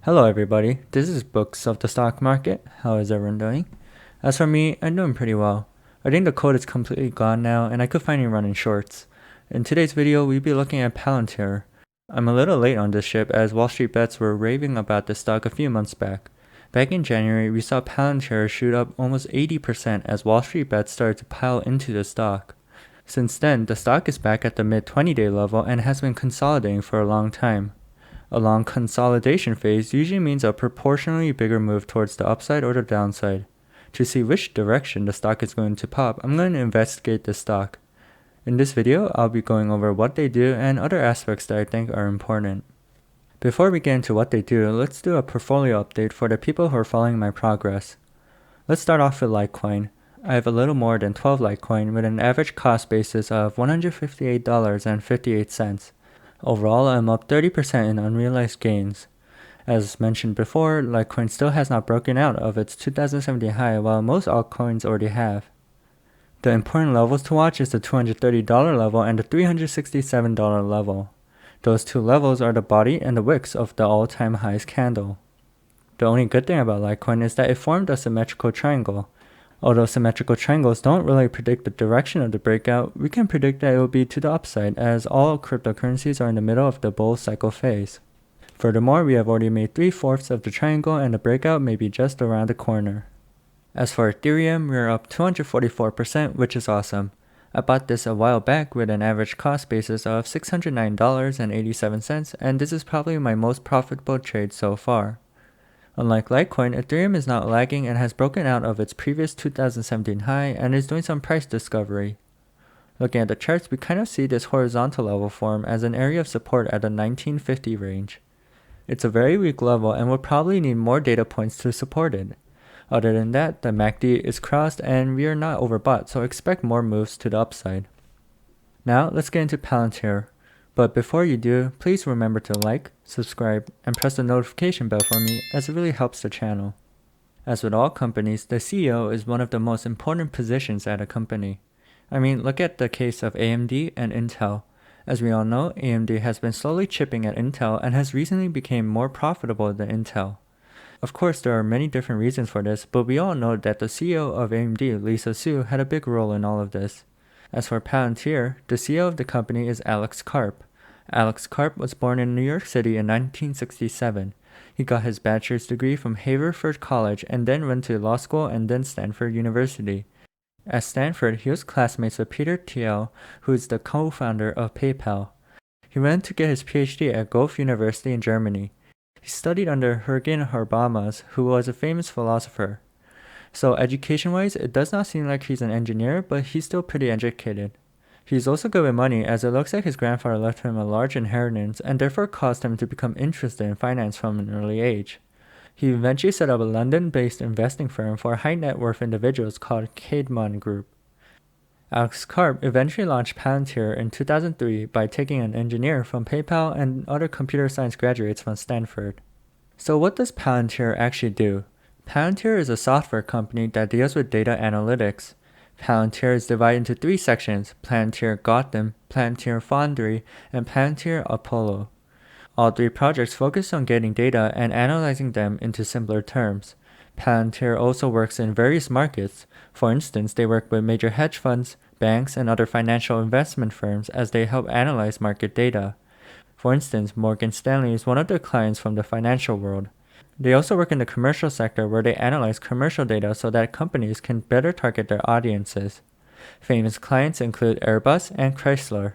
Hello everybody, this is Books of the Stock Market. How is everyone doing? As for me, I'm doing pretty well. I think the code is completely gone now and I could finally run in shorts. In today's video, we'll be looking at Palantir. I'm a little late on this ship as Wall Street bets were raving about this stock a few months back. Back in January, we saw Palantir shoot up almost 80% as Wall Street bets started to pile into the stock. Since then, the stock is back at the mid 20-day level and has been consolidating for a long time. A long consolidation phase usually means a proportionally bigger move towards the upside or the downside. To see which direction the stock is going to pop, I'm going to investigate this stock. In this video, I'll be going over what they do and other aspects that I think are important. Before we get into what they do, let's do a portfolio update for the people who are following my progress. Let's start off with Litecoin. I have a little more than 12 Litecoin with an average cost basis of $158.58. Overall, I'm up 30% in unrealized gains. As mentioned before, Litecoin still has not broken out of its 2017 high while most altcoins already have. The important levels to watch is the $230 level and the $367 level. Those two levels are the body and the wicks of the all-time highs candle. The only good thing about Litecoin is that it formed a symmetrical triangle. Although symmetrical triangles don't really predict the direction of the breakout, we can predict that it will be to the upside as all cryptocurrencies are in the middle of the bull cycle phase. Furthermore, we have already made 3/4 of the triangle and the breakout may be just around the corner. As for Ethereum, we are up 244%, which is awesome. I bought this a while back with an average cost basis of $609.87, and this is probably my most profitable trade so far. Unlike Litecoin, Ethereum is not lagging and has broken out of its previous 2017 high and is doing some price discovery. Looking at the charts, we kind of see this horizontal level form as an area of support at the 1950 range. It's a very weak level and will probably need more data points to support it. Other than that, the MACD is crossed and we are not overbought, so expect more moves to the upside. Now, let's get into Palantir. But before you do, please remember to like, subscribe, and press the notification bell for me as it really helps the channel. As with all companies, the CEO is one of the most important positions at a company. I mean, look at the case of AMD and Intel. As we all know, AMD has been slowly chipping at Intel and has recently become more profitable than Intel. Of course, there are many different reasons for this, but we all know that the CEO of AMD, Lisa Su, had a big role in all of this. As for Palantir, the CEO of the company is Alex Karp. Alex Karp was born in New York City in 1967. He got his bachelor's degree from Haverford College and then went to law school and then Stanford University. At Stanford, he was classmates with Peter Thiel, who is the co-founder of PayPal. He went to get his PhD at Gulf University in Germany. He studied under Jürgen Habermas, who was a famous philosopher. So education-wise, it does not seem like he's an engineer, but he's still pretty educated. He's also good with money as it looks like his grandfather left him a large inheritance and therefore caused him to become interested in finance from an early age. He eventually set up a London-based investing firm for high net worth individuals called Caedmon Group. Alex Karp eventually launched Palantir in 2003 by taking an engineer from PayPal and other computer science graduates from Stanford. So what does Palantir actually do? Palantir is a software company that deals with data analytics. Palantir is divided into 3 sections: Palantir Gotham, Palantir Foundry, and Palantir Apollo. All 3 projects focus on getting data and analyzing them into simpler terms. Palantir also works in various markets. For instance, they work with major hedge funds, banks, and other financial investment firms as they help analyze market data. For instance, Morgan Stanley is one of their clients from the financial world. They also work in the commercial sector where they analyze commercial data so that companies can better target their audiences. Famous clients include Airbus and Chrysler.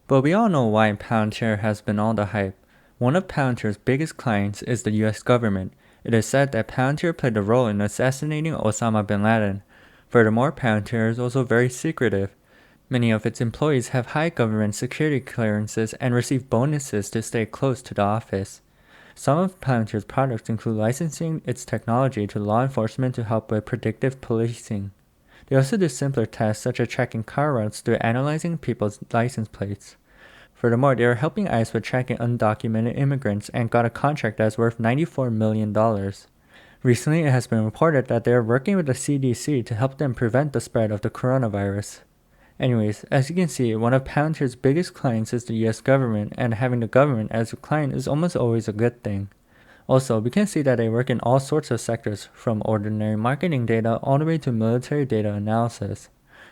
But we all know why Palantir has been all the hype. One of Palantir's biggest clients is the US government. It is said that Palantir played a role in assassinating Osama bin Laden. Furthermore, Palantir is also very secretive. Many of its employees have high government security clearances and receive bonuses to stay close to the office. Some of Palantir's products include licensing its technology to law enforcement to help with predictive policing. They also do simpler tasks such as tracking car routes through analyzing people's license plates. Furthermore, they are helping ICE with tracking undocumented immigrants and got a contract that is worth $94 million. Recently, it has been reported that they are working with the CDC to help them prevent the spread of the coronavirus. Anyways, as you can see, one of Palantir's biggest clients is the US government, and having the government as a client is almost always a good thing. Also, we can see that they work in all sorts of sectors, from ordinary marketing data all the way to military data analysis.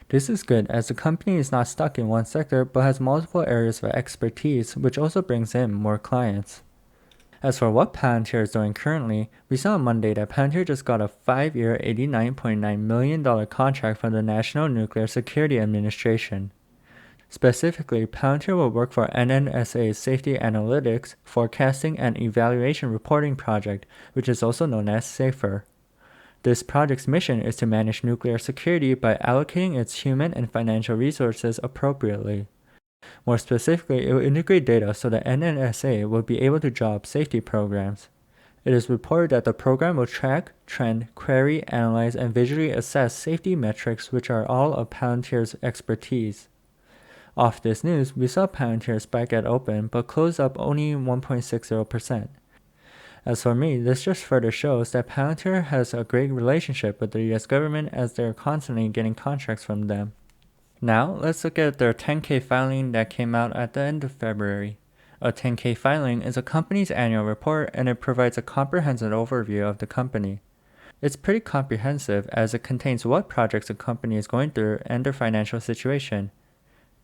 This is good as the company is not stuck in one sector but has multiple areas of expertise, which also brings in more clients. As for what Palantir is doing currently, we saw on Monday that Palantir just got a 5-year $89.9 million contract from the National Nuclear Security Administration. Specifically, Palantir will work for NNSA's Safety Analytics, Forecasting, and Evaluation Reporting Project, which is also known as SAFER. This project's mission is to manage nuclear security by allocating its human and financial resources appropriately. More specifically, it will integrate data so that NNSA will be able to draw up safety programs. It is reported that the program will track, trend, query, analyze, and visually assess safety metrics, which are all of Palantir's expertise. Off this news, we saw Palantir spike at open but close up only 1.60%. As for me, this just further shows that Palantir has a great relationship with the US government as they are constantly getting contracts from them. Now, let's look at their 10-K filing that came out at the end of February. A 10-K filing is a company's annual report and it provides a comprehensive overview of the company. It's pretty comprehensive as it contains what projects a company is going through and their financial situation.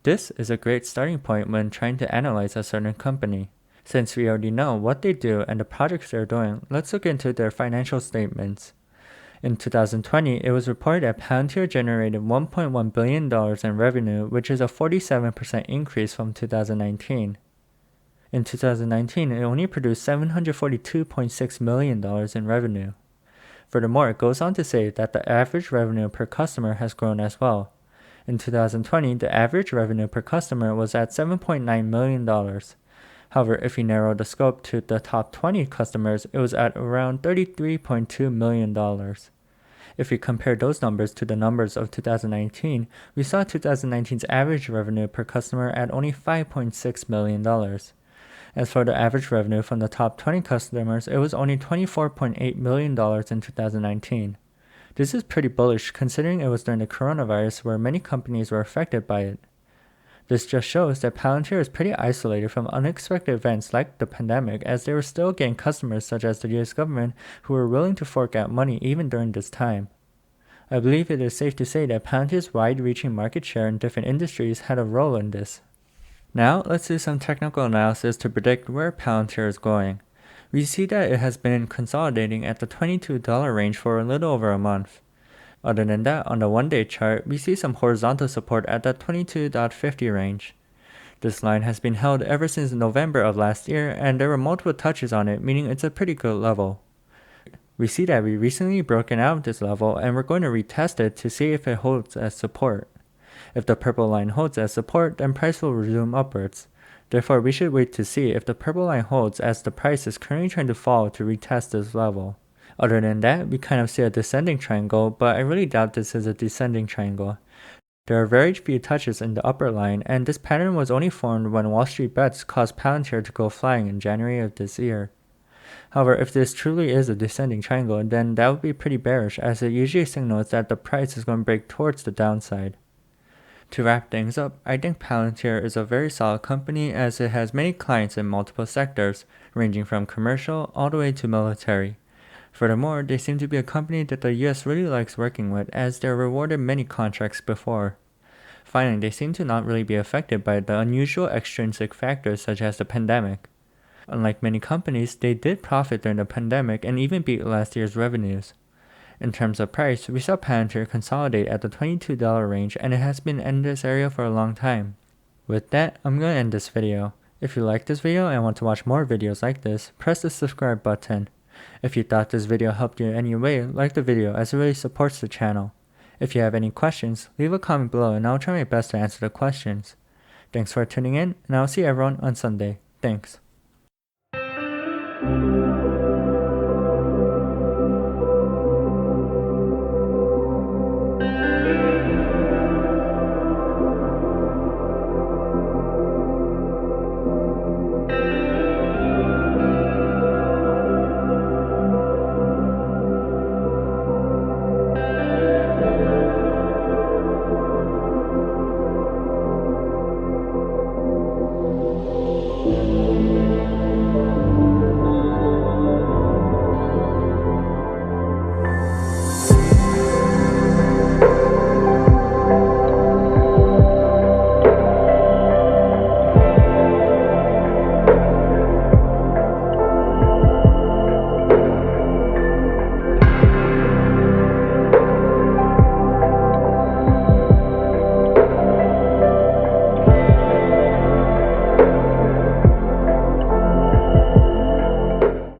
This is a great starting point when trying to analyze a certain company. Since we already know what they do and the projects they're doing, let's look into their financial statements. In 2020, it was reported that Palantir generated $1.1 billion in revenue, which is a 47% increase from 2019. In 2019, it only produced $742.6 million in revenue. Furthermore, it goes on to say that the average revenue per customer has grown as well. In 2020, the average revenue per customer was at $7.9 million. However, if we narrow the scope to the top 20 customers, it was at around $33.2 million. If we compare those numbers to the numbers of 2019, we saw 2019's average revenue per customer at only $5.6 million. As for the average revenue from the top 20 customers, it was only $24.8 million in 2019. This is pretty bullish considering it was during the coronavirus where many companies were affected by it. This just shows that Palantir is pretty isolated from unexpected events like the pandemic, as they were still getting customers such as the US government who were willing to fork out money even during this time. I believe it is safe to say that Palantir's wide-reaching market share in different industries had a role in this. Now, let's do some technical analysis to predict where Palantir is going. We see that it has been consolidating at the $22 range for a little over a month. Other than that, on the one-day chart, we see some horizontal support at the 22.50 range. This line has been held ever since November of last year, and there were multiple touches on it, meaning it's a pretty good level. We see that we recently broken out of this level, and we're going to retest it to see if it holds as support. If the purple line holds as support, then price will resume upwards. Therefore, we should wait to see if the purple line holds as the price is currently trying to fall to retest this level. Other than that, we kind of see a descending triangle, but I really doubt this is a descending triangle. There are very few touches in the upper line, and this pattern was only formed when Wall Street bets caused Palantir to go flying in January of this year. However, if this truly is a descending triangle, then that would be pretty bearish, as it usually signals that the price is going to break towards the downside. To wrap things up, I think Palantir is a very solid company as it has many clients in multiple sectors, ranging from commercial all the way to military. Furthermore, they seem to be a company that the US really likes working with as they're rewarded many contracts before. Finally, they seem to not really be affected by the unusual extrinsic factors such as the pandemic. Unlike many companies, they did profit during the pandemic and even beat last year's revenues. In terms of price, we saw Palantir consolidate at the $22 range and it has been in this area for a long time. With that, I'm going to end this video. If you liked this video and want to watch more videos like this, press the subscribe button. If you thought this video helped you in any way, like the video as it really supports the channel. If you have any questions, leave a comment below and I'll try my best to answer the questions. Thanks for tuning in, and I'll see everyone on Sunday. Thanks.